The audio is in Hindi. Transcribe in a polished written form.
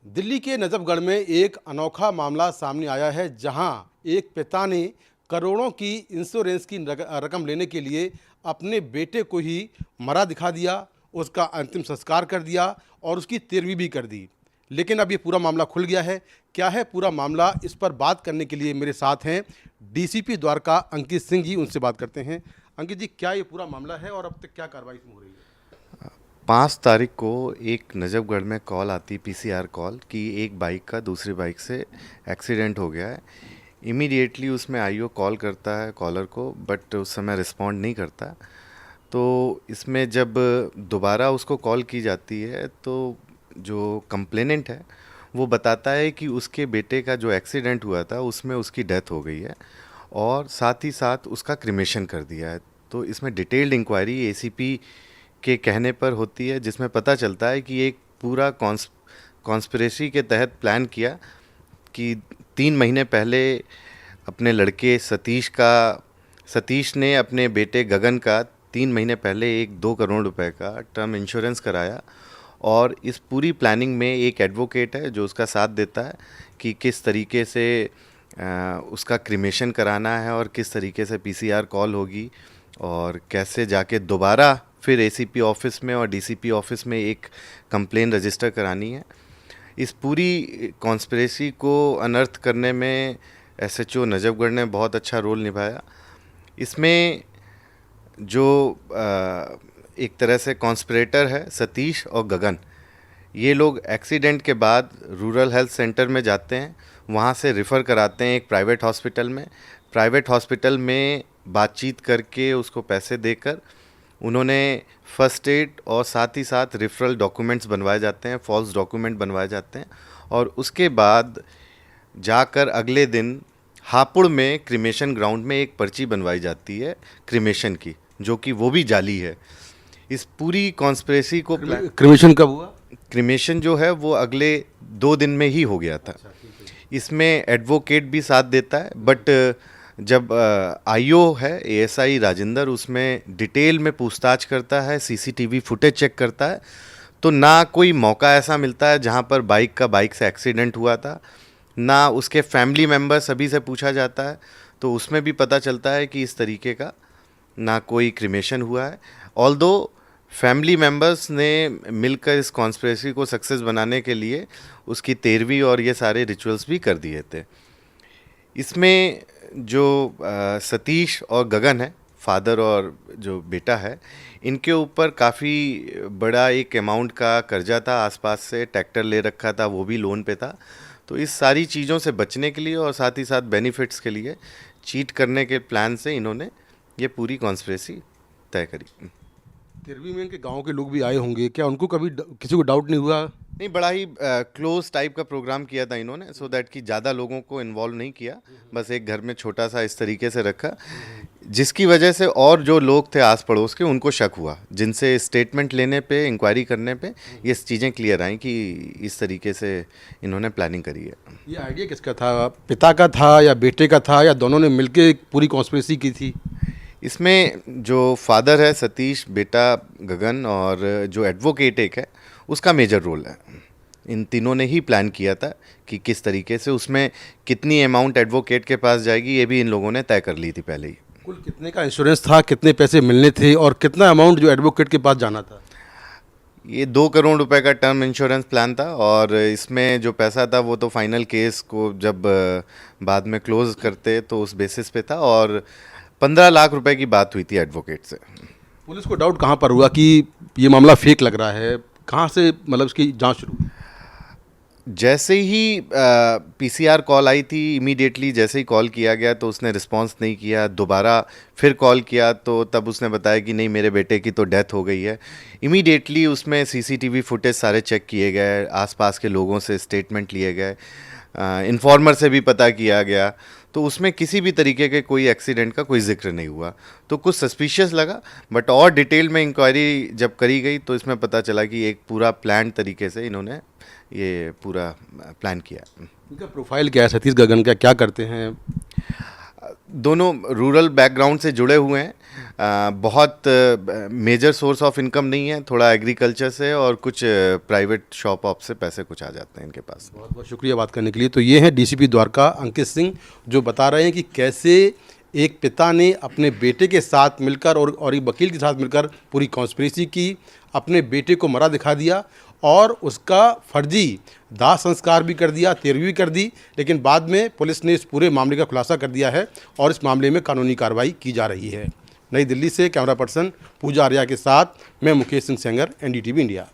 दिल्ली के नजफगढ़ में एक अनोखा मामला सामने आया है, जहां एक पिता ने करोड़ों की इंश्योरेंस की रकम लेने के लिए अपने बेटे को ही मरा दिखा दिया, उसका अंतिम संस्कार कर दिया और उसकी तेरहवीं भी कर दी। लेकिन अब ये पूरा मामला खुल गया है। क्या है पूरा मामला, इस पर बात करने के लिए मेरे साथ हैं डीसीपी द्वारका अंकित सिंह जी। उनसे बात करते हैं। अंकित जी, क्या ये पूरा मामला है और अब तक क्या कार्रवाई इसमें हो रही है? 5 तारीख को एक नजफगढ़ में कॉल आती, पीसीआर कॉल, कि एक बाइक का दूसरी बाइक से एक्सीडेंट हो गया है। इमीडिएटली उसमें आईओ कॉल करता है कॉलर को, बट उस समय रिस्पॉन्ड नहीं करता। तो इसमें जब दोबारा उसको कॉल की जाती है तो जो कंप्लेनेंट है वो बताता है कि उसके बेटे का जो एक्सीडेंट हुआ था उसमें उसकी डेथ हो गई है और साथ ही साथ उसका क्रिमेशन कर दिया है। तो इसमें डिटेल्ड इंक्वायरी एसीपी के कहने पर होती है, जिसमें पता चलता है कि एक पूरा कॉन्स्पिरेसी के तहत प्लान किया कि 3 महीने पहले अपने लड़के सतीश ने अपने बेटे गगन का 3 महीने पहले एक 2 करोड़ रुपए का टर्म इंश्योरेंस कराया। और इस पूरी प्लानिंग में एक एडवोकेट है जो उसका साथ देता है कि किस तरीके से उसका क्रिमेशन कराना है और किस तरीके से पीसीआर कॉल होगी और कैसे जाके दोबारा फिर एसीपी ऑफिस में और डीसीपी ऑफिस में एक कंप्लेन रजिस्टर करानी है। इस पूरी कॉन्स्पिरेसी को अनर्थ करने में एसएचओ नजफगढ़ ने बहुत अच्छा रोल निभाया। इसमें जो एक तरह से कॉन्स्पिरेटर है सतीश और गगन, ये लोग एक्सीडेंट के बाद रूरल हेल्थ सेंटर में जाते हैं, वहाँ से रेफ़र कराते हैं एक प्राइवेट हॉस्पिटल में। प्राइवेट हॉस्पिटल में बातचीत करके उसको पैसे देकर उन्होंने फर्स्ट एड और साथ ही साथ रेफरल डॉक्यूमेंट्स बनवाए जाते हैं, फॉल्स डॉक्यूमेंट बनवाए जाते हैं। और उसके बाद जाकर अगले दिन हापुड़ में क्रिमेशन ग्राउंड में एक पर्ची बनवाई जाती है क्रिमेशन की, जो कि वो भी जाली है। इस पूरी कॉन्स्पिरेसी को क्रिमेशन कब हुआ? क्रिमेशन जो है वो अगले 2 दिन में ही हो गया था। इसमें एडवोकेट भी साथ देता है, बट जब आईओ है एएसआई राजेंद्र उसमें डिटेल में पूछताछ करता है, सीसीटीवी फुटेज चेक करता है, तो ना कोई मौका ऐसा मिलता है जहां पर बाइक से एक्सीडेंट हुआ था, ना उसके फैमिली मेम्बर सभी से पूछा जाता है। तो उसमें भी पता चलता है कि इस तरीके का ना कोई क्रिमेशन हुआ है। ऑल्दो फैमिली मेम्बर्स ने मिलकर इस कॉन्स्पिरेसी को सक्सेस बनाने के लिए उसकी 13वीं और ये सारे रिचुअल्स भी कर दिए थे। इसमें जो सतीश और गगन है, फादर और जो बेटा है, इनके ऊपर काफ़ी बड़ा एक अमाउंट का कर्जा था, आसपास से ट्रैक्टर ले रखा था, वो भी लोन पे था। तो इस सारी चीज़ों से बचने के लिए और साथ ही साथ बेनिफिट्स के लिए चीट करने के प्लान से इन्होंने ये पूरी कॉन्स्पिरेसी तय करी। तेरहवीं में इनके गांव के लोग भी आए होंगे, क्या उनको कभी किसी को डाउट नहीं हुआ? नहीं, बड़ा ही क्लोज टाइप का प्रोग्राम किया था इन्होंने, सो दैट कि ज़्यादा लोगों को इन्वॉल्व नहीं किया, बस एक घर में छोटा सा इस तरीके से रखा, जिसकी वजह से और जो लोग थे आस पड़ोस के उनको शक हुआ, जिनसे स्टेटमेंट लेने पे, इंक्वायरी करने पे ये चीज़ें क्लियर आई कि इस तरीके से इन्होंने प्लानिंग करी है। ये आइडिया किसका था? पिता का था या बेटे का था, या दोनों ने मिलकर एक पूरी कॉन्स्पिरेसी की थी? इसमें जो फादर है सतीश, बेटा गगन और जो एडवोकेट एक है, उसका मेजर रोल है। इन तीनों ने ही प्लान किया था कि किस तरीके से, उसमें कितनी अमाउंट एडवोकेट के पास जाएगी ये भी इन लोगों ने तय कर ली थी पहले ही। कुल कितने का इंश्योरेंस था, कितने पैसे मिलने थे और कितना अमाउंट जो एडवोकेट के पास जाना था? ये 2 करोड़ रुपए का टर्म इंश्योरेंस प्लान था और इसमें जो पैसा था वो तो फाइनल केस को जब बाद में क्लोज करते तो उस बेसिस पे था, और 15 लाख रुपए की बात हुई थी एडवोकेट से। पुलिस को डाउट कहाँ पर हुआ कि ये मामला फेक लग रहा है? कहाँ से मतलब इसकी जांच शुरू हुई? जैसे ही पीसीआर कॉल आई थी, इमीडिएटली जैसे ही कॉल किया गया तो उसने रिस्पांस नहीं किया। दोबारा फिर कॉल किया तो तब उसने बताया कि नहीं, मेरे बेटे की तो डेथ हो गई है। इमीडिएटली उसमें सीसीटीवी फुटेज सारे चेक किए गए, आसपास के लोगों से स्टेटमेंट लिए गए, इन्फॉर्मर से भी पता किया गया, तो उसमें किसी भी तरीके के कोई एक्सीडेंट का कोई जिक्र नहीं हुआ। तो कुछ सस्पिशियस लगा, बट और डिटेल में इंक्वायरी जब करी गई तो इसमें पता चला कि एक पूरा प्लान तरीके से इन्होंने ये पूरा प्लान किया। इनका प्रोफाइल क्या है? सतीश गगन का क्या करते हैं? दोनों रूरल बैकग्राउंड से जुड़े हुए हैं। बहुत मेजर सोर्स ऑफ इनकम नहीं है, थोड़ा एग्रीकल्चर से और कुछ प्राइवेट शॉप ऑप से पैसे कुछ आ जाते हैं इनके पास। बहुत बहुत शुक्रिया बात करने के लिए। तो ये हैं डीसीपी द्वारका अंकित सिंह, जो बता रहे हैं कि कैसे एक पिता ने अपने बेटे के साथ मिलकर और एक वकील के साथ मिलकर पूरी कॉन्स्पिरेसी की, अपने बेटे को मरा दिखा दिया और उसका फर्जी दाह संस्कार भी कर दिया, तेरहवीं भी कर दी। लेकिन बाद में पुलिस ने इस पूरे मामले का खुलासा कर दिया है और इस मामले में कानूनी कार्रवाई की जा रही है। नई दिल्ली से कैमरा पर्सन पूजा आर्या के साथ मैं मुकेश सिंह सेंगर, एनडीटीवी इंडिया।